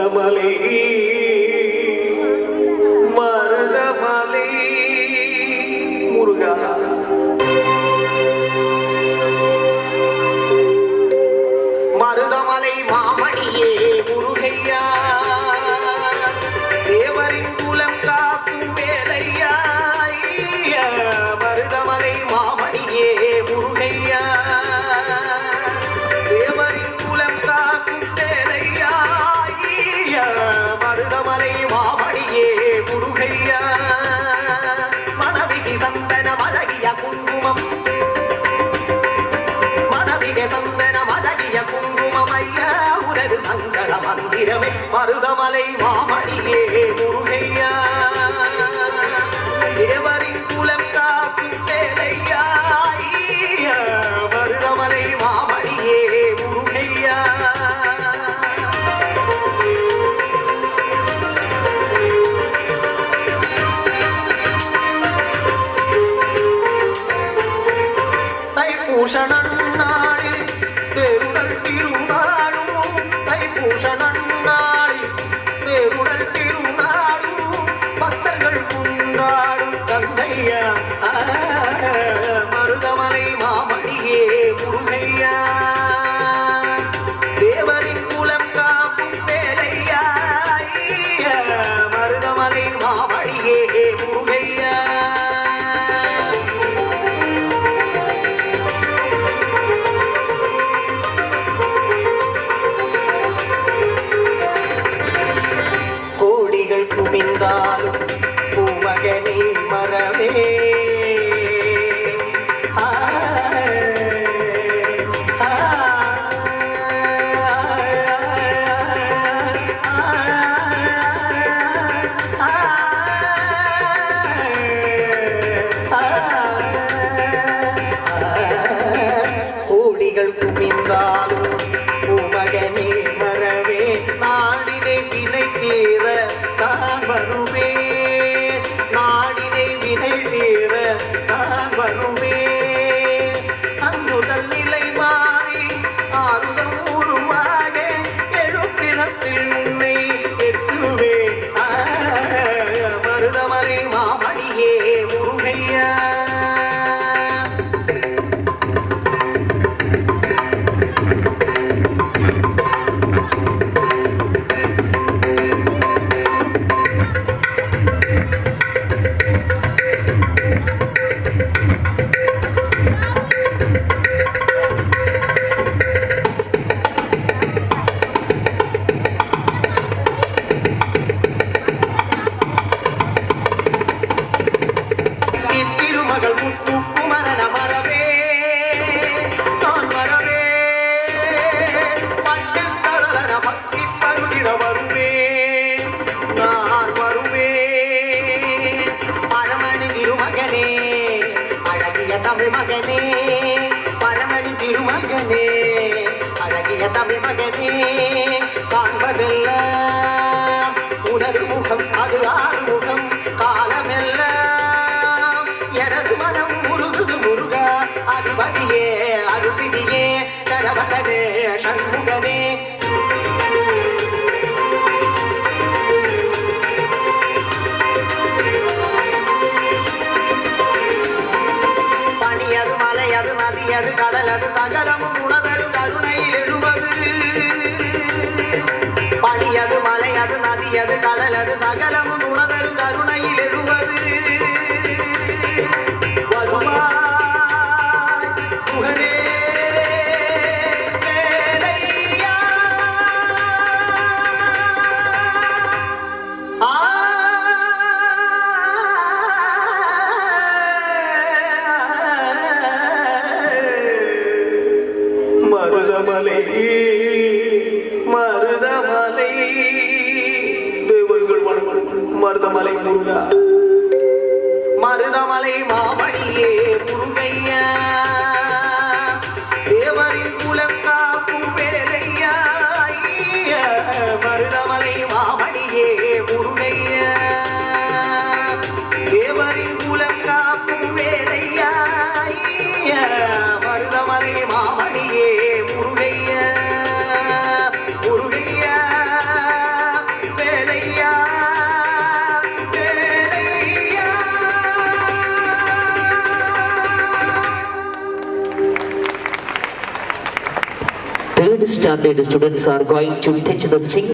மருதமலை மருதமலை முருகா மருதமலை மாமணியே முருகையா தேவரின் குலம் காக்கும் வேலையா மருதமலை மாமணியே முருகையா தேவரின் குலம் காக்கும் வேலையா மருதமலை மாமணியே முருகையா மனவிதி சந்தன மழகிய குங்குமம் மனவிதி சந்தன மழகிய குங்குமம் ஐயா உனது மங்கள மந்திரமே மருதமலை மாமணியே முருகையா தேவரின் குலம் காக்கும் வேலையா மருதமலை மாமணியே முருகையா தைப்பூசணன்னாளில் தேருடல் திருநாளும் தைப்பூசணன்னாளில் தேருடல் திருநாளும் பக்தர்கள் கொண்டாடும் தந்தையா மருதமலை மாமணியே முருகையா தேவரின் குலம் காக்கும் வேலையா மருதமலை மாமணியே முருகையா குமிந்தாலும் பூமகனே மரமே கோடிகள் குமிந்தாலும் பூமகனே மரமே நாடினை வினை தீர நான் வருவேன் நாடினை வினை தீர நான் வருவேன் அங்குதல் நிலை மாறி ஆறுதம் உருவாக எழுப்பிறப்பில் உன்னை எட்டுவேன் மருதமலை மாமணியே முருகையா முத்துக்குமரன மரவே நான் மரவே பட்டுக்கரலன பக்தி பருகிட வருவேன் நான் வருவேன் பரமணி திருமகனே அழகிய தமிழ் மகனே பரமணி திருமகனே அழகிய தமிழ் மகனே காண்பதெல்லாம் உனது முகம் அது ஆறுமுகம் காலமெல்லாம் எனது மனம் முருகுது முருகா அதிபதியே அருள்விதியே சரவணனே சண்முகனே பனியது மலையது நதியது கடலது சகலமும் உணதரு கருணையில் எழுவது பனியது மலையது நதியது கடலது சகலமும் உணதரு கருணையில் எழுவது மருதமலை மருதமலை தேவர்கள் மருதமலை முருகா மருதமலை மாமணியே முருகையா தேவரின் குலம் காக்கும் வேலையா மருதமலை மாமணியே முருகையா தேவரின் குலம் காக்கும் வேலையா மருதமலை மாமணியே முருகையா முருகையா get started. Students are going to teach the things.